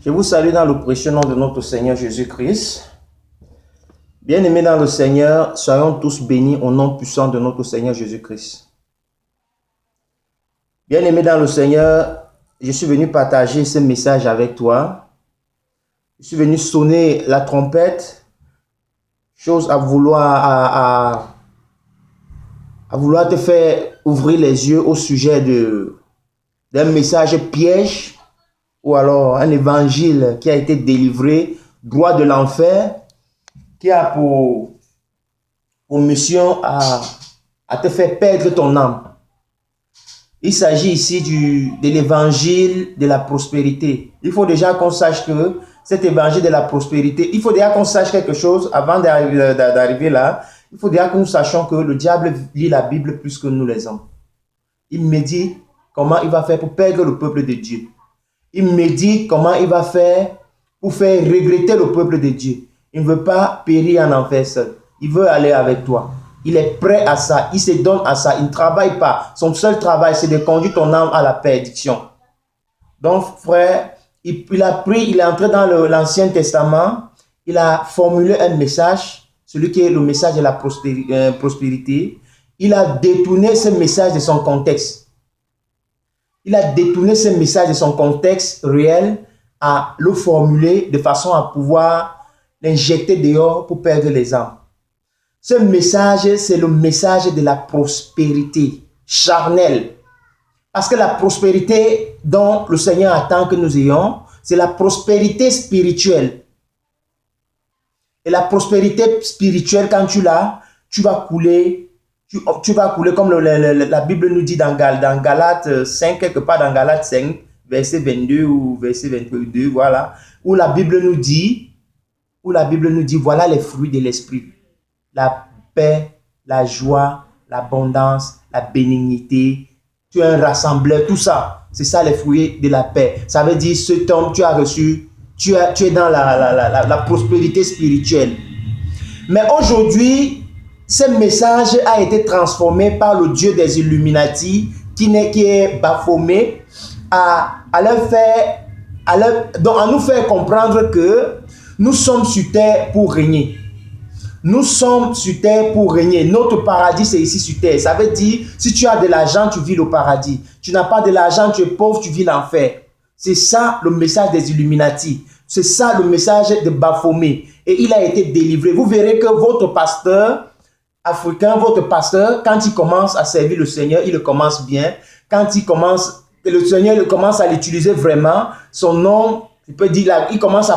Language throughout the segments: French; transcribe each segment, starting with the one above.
Je vous salue dans le précieux nom de notre Seigneur Jésus-Christ. Bien-aimés dans le Seigneur, soyons tous bénis au nom puissant de notre Seigneur Jésus-Christ. Bien-aimés dans le Seigneur, je suis venu partager ce message avec toi. Je suis venu sonner la trompette, chose à vouloir te faire ouvrir les yeux au sujet d'un message piège ou alors un évangile qui a été délivré droit de l'enfer, qui a pour mission à te faire perdre ton âme. Il s'agit ici de l'évangile de la prospérité. Il faut déjà qu'on sache que cet évangile de la prospérité, il faut déjà qu'on sache quelque chose avant d'arriver là. Il faut déjà que nous sachions que le diable lit la Bible plus que nous les hommes. Il me dit comment il va faire pour perdre le peuple de Dieu. Il me dit comment il va faire pour faire regretter le peuple de Dieu. Il ne veut pas périr en enfer seul. Il veut aller avec toi. Il est prêt à ça. Il se donne à ça. Il ne travaille pas. Son seul travail, c'est de conduire ton âme à la perdition. Donc, frère, il est entré dans l'Ancien Testament. Il a formulé un message, celui qui est le message de la prospérité. Il a détourné ce message de son contexte. Il a détourné ce message de son contexte réel à le formuler de façon à pouvoir l'injecter dehors pour perdre les âmes. Ce message, c'est le message de la prospérité charnelle. Parce que la prospérité dont le Seigneur attend que nous ayons, c'est la prospérité spirituelle. Et la prospérité spirituelle, quand tu l'as, tu vas couler. Tu vas couler comme la Bible nous dit dans Galates 5, quelque part dans Galates 5, verset 22 ou verset 22, voilà, où la Bible nous dit, voilà les fruits de l'esprit. La paix, la joie, l'abondance, la bénignité. Tu es un rassembleur, tout ça. C'est ça les fruits de la paix. Ça veut dire, cet homme, tu as reçu, tu es dans la prospérité spirituelle. Mais aujourd'hui, ce message a été transformé par le Dieu des Illuminati qui est Baphomet à nous faire comprendre que nous sommes sur terre pour régner. Nous sommes sur terre pour régner. Notre paradis, c'est ici sur terre. Ça veut dire, si tu as de l'argent, tu vis le paradis. Tu n'as pas de l'argent, tu es pauvre, tu vis l'enfer. C'est ça le message des Illuminati. C'est ça le message de Baphomet. Et il a été délivré. Vous verrez que votre pasteur africain, votre pasteur, quand il commence à servir le Seigneur, il le commence bien. Quand le Seigneur commence à l'utiliser vraiment, son nom, il peut dire, il commence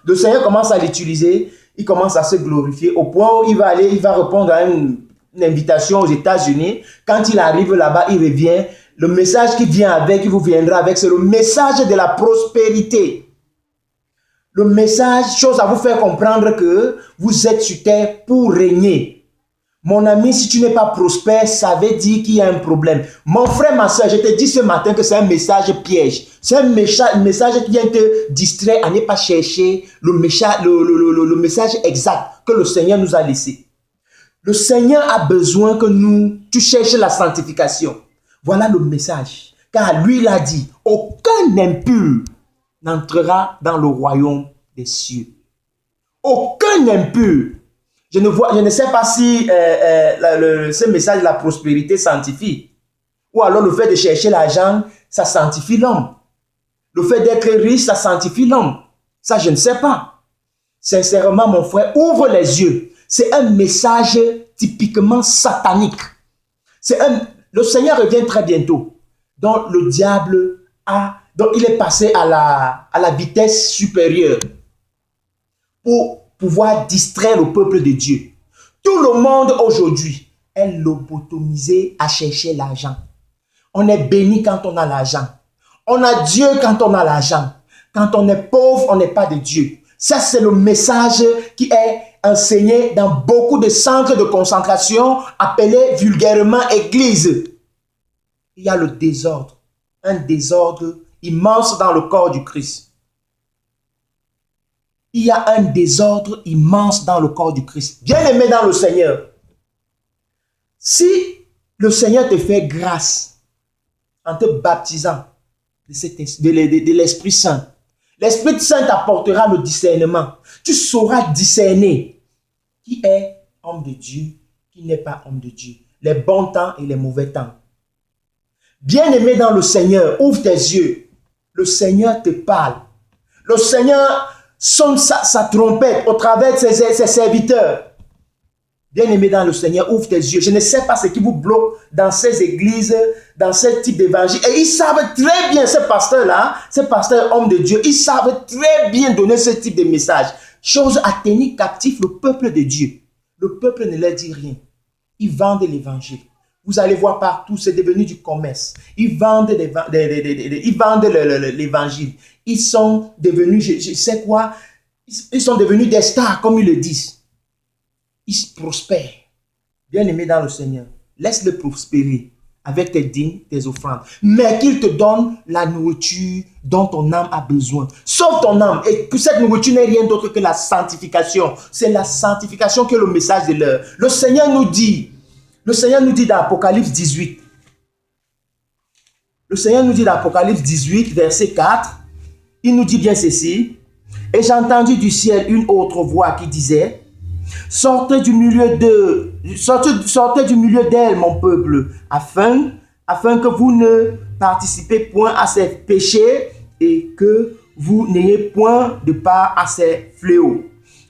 le Seigneur commence à l'utiliser, il commence à se glorifier au point où il va répondre à une invitation aux États-Unis. Quand il arrive là-bas, il revient. Le message qui vient avec, qui vous viendra avec, c'est le message de la prospérité. Le message, chose à vous faire comprendre que vous êtes sur terre pour régner. Mon ami, si tu n'es pas prospère, ça veut dire qu'il y a un problème. Mon frère, ma soeur, je te dis ce matin que c'est un message piège. C'est un message qui vient te distraire à ne pas chercher le message exact que le Seigneur nous a laissé. Le Seigneur a besoin que tu cherches la sanctification. Voilà le message. Car lui, il a dit, aucun impur n'entrera dans le royaume des cieux. Aucun impur. Je ne sais pas si ce message de la prospérité sanctifie. Ou alors le fait de chercher l'argent, ça sanctifie l'homme. Le fait d'être riche, ça sanctifie l'homme. Ça, je ne sais pas. Sincèrement, mon frère, ouvre les yeux. C'est un message typiquement satanique. Le Seigneur revient très bientôt. Donc le diable donc il est passé à la vitesse supérieure pour pouvoir distraire le peuple de Dieu. Tout le monde aujourd'hui est lobotomisé à chercher l'argent. On est béni quand on a l'argent. On a Dieu quand on a l'argent. Quand on est pauvre, on n'est pas de Dieu. Ça, c'est le message qui est enseigné dans beaucoup de centres de concentration appelés vulgairement églises. Il y a le désordre. Un désordre immense dans le corps du Christ. Il y a un désordre immense dans le corps du Christ. Bien-aimé dans le Seigneur, si le Seigneur te fait grâce en te baptisant de l'Esprit Saint, L'Esprit Saint t'apportera le discernement. Tu sauras discerner qui est homme de Dieu, qui n'est pas homme de Dieu. Les bons temps et les mauvais temps. Bien-aimé dans le Seigneur, ouvre tes yeux. Le Seigneur te parle. Le Seigneur sonne sa trompette au travers de ses serviteurs. Bien-aimé dans le Seigneur, ouvre tes yeux. Je ne sais pas ce qui vous bloque dans ces églises, dans ce type d'évangile. Et ils savent très bien, ces pasteurs-là, ces pasteurs hommes de Dieu, ils savent très bien donner ce type de message. Chose à tenir captif le peuple de Dieu. Le peuple ne leur dit rien. Ils vendent l'évangile. Vous allez voir partout, c'est devenu du commerce. Ils vendent l'évangile. Ils sont devenus, je sais quoi, ils sont devenus des stars, comme ils le disent. Ils prospèrent. Bien-aimé dans le Seigneur, laisse-le prospérer avec tes dîmes, tes offrandes. Mais qu'il te donne la nourriture dont ton âme a besoin. Sauve ton âme. Et que cette nourriture n'est rien d'autre que la sanctification. C'est la sanctification qui est le message de l'heure. Le Seigneur nous dit dans Apocalypse 18. Le Seigneur nous dit dans Apocalypse 18, verset 4. Il nous dit bien ceci. Et j'ai entendu du ciel une autre voix qui disait: sortez du milieu d'elle, mon peuple, afin que vous ne participez point à ses péchés et que vous n'ayez point de part à ses fléaux.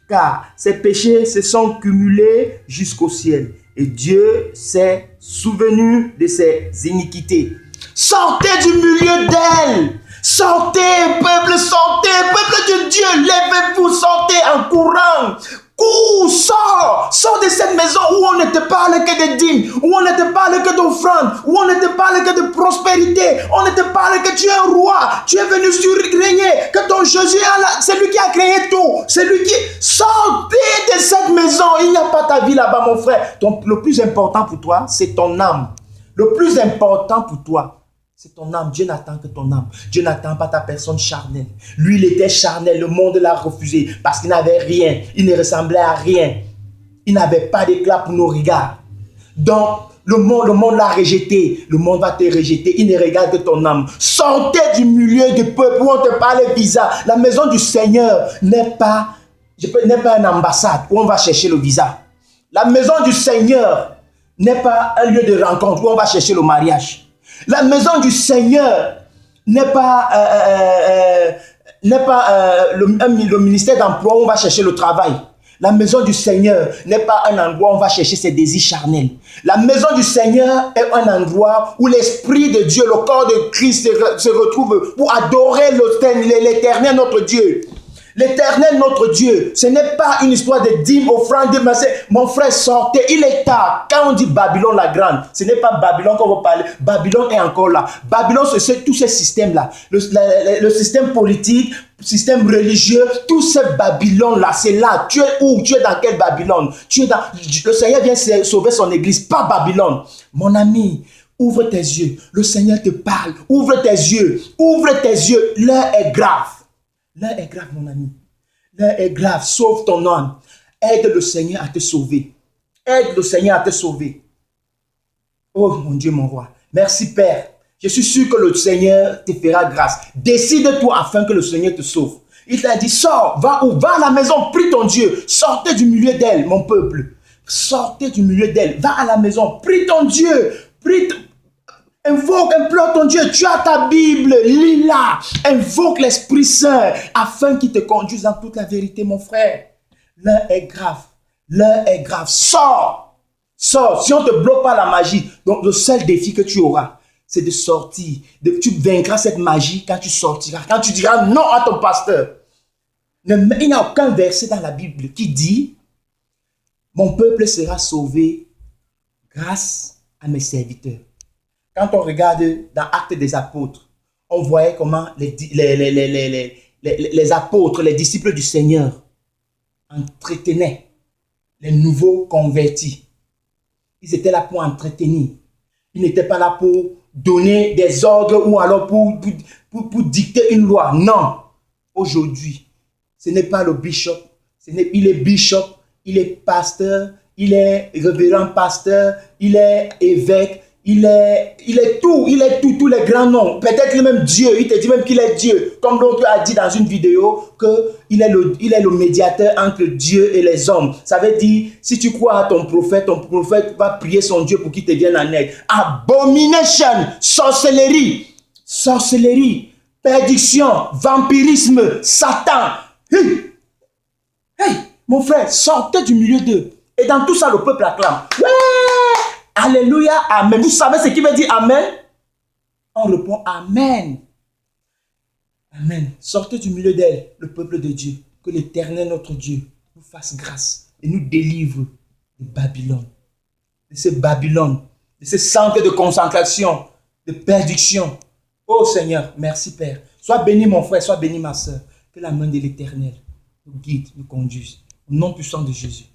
Car ces péchés se sont cumulés jusqu'au ciel et Dieu s'est souvenu de ses iniquités. Sortez du milieu d'elle. Sortez, peuple de Dieu, levez-vous, sortez en courant. Cours, sors de cette maison où on ne te parle que de dîmes, où on ne te parle que d'offrandes, où on ne te parle que de prospérité, on ne te parle que tu es un roi, tu es venu sur régner, que ton Jésus c'est lui qui a créé tout, c'est lui qui... Sortez de cette maison, il n'y a pas ta vie là-bas mon frère. Le plus important pour toi, c'est ton âme. Le plus important pour toi, c'est ton âme. Dieu n'attend que ton âme. Dieu n'attend pas ta personne charnelle. Lui, il était charnel. Le monde l'a refusé parce qu'il n'avait rien. Il ne ressemblait à rien. Il n'avait pas d'éclat pour nos regards. Donc, le monde l'a rejeté. Le monde va te rejeter. Il ne regarde que ton âme. Sortez du milieu du peuple où on te parle visa. La maison du Seigneur n'est pas une ambassade où on va chercher le visa. La maison du Seigneur n'est pas un lieu de rencontre où on va chercher le mariage. La maison du Seigneur n'est pas, le ministère d'emploi où on va chercher le travail. La maison du Seigneur n'est pas un endroit où on va chercher ses désirs charnels. La maison du Seigneur est un endroit où l'Esprit de Dieu, le corps de Christ se retrouve pour adorer l'Éternel notre Dieu. L'Éternel notre Dieu, ce n'est pas une histoire de dîmes, offrandes, mon frère, sortez, il est tard. Quand on dit Babylone la grande, ce n'est pas Babylone qu'on va parler. Babylone est encore là. Babylone, c'est tous ces systèmes-là. Le système politique, le système religieux, tout ce Babylone-là, c'est là. Tu es où? Tu es dans quelle Babylone? Le Seigneur vient sauver son église, pas Babylone. Mon ami, ouvre tes yeux. Le Seigneur te parle. Ouvre tes yeux. Ouvre tes yeux. L'heure est grave. L'heure est grave, mon ami. L'heure est grave. Sauve ton âme. Aide le Seigneur à te sauver. Aide le Seigneur à te sauver. Oh mon Dieu, mon roi. Merci Père. Je suis sûr que le Seigneur te fera grâce. Décide-toi afin que le Seigneur te sauve. Il t'a dit, sors, va où? Va à la maison, prie ton Dieu. Sortez du milieu d'elle, mon peuple. Sortez du milieu d'elle. Va à la maison, prie ton Dieu. Invoque, implore ton Dieu, tu as ta Bible, lis-la, invoque l'Esprit Saint afin qu'il te conduise dans toute la vérité, mon frère. L'heure est grave, sors, si on ne te bloque pas la magie, donc le seul défi que tu auras, c'est de sortir, tu vaincras cette magie quand tu sortiras, quand tu diras non à ton pasteur. Il n'y a aucun verset dans la Bible qui dit, mon peuple sera sauvé grâce à mes serviteurs. Quand on regarde dans Actes des Apôtres, on voyait comment les apôtres, les disciples du Seigneur, entretenaient les nouveaux convertis. Ils étaient là pour entretenir. Ils n'étaient pas là pour donner des ordres ou alors pour dicter une loi. Non. Aujourd'hui, ce n'est pas le bishop. Il est bishop, il est pasteur, il est révérend pasteur, il est évêque. il est tout, tous les grands noms. Peut-être même Dieu, il te dit même qu'il est Dieu. Comme l'autre a dit dans une vidéo qu'il est le médiateur entre Dieu et les hommes. Ça veut dire, si tu crois à ton prophète va prier son Dieu pour qu'il te vienne en aide. Abomination, sorcellerie, perdition, vampirisme, Satan. Hey, mon frère, sortez du milieu d'eux. Et dans tout ça, le peuple acclame. Ouais! Alléluia, amen. Vous savez ce qui veut dire amen? On répond amen. Amen. Sortez du milieu d'elle, le peuple de Dieu. Que l'Éternel, notre Dieu, nous fasse grâce et nous délivre de Babylone. De ce Babylone, de ce centre de concentration, de perdition. Oh Seigneur, merci Père. Sois béni mon frère, sois béni ma soeur. Que la main de l'Éternel nous guide, nous conduise. Au nom puissant de Jésus.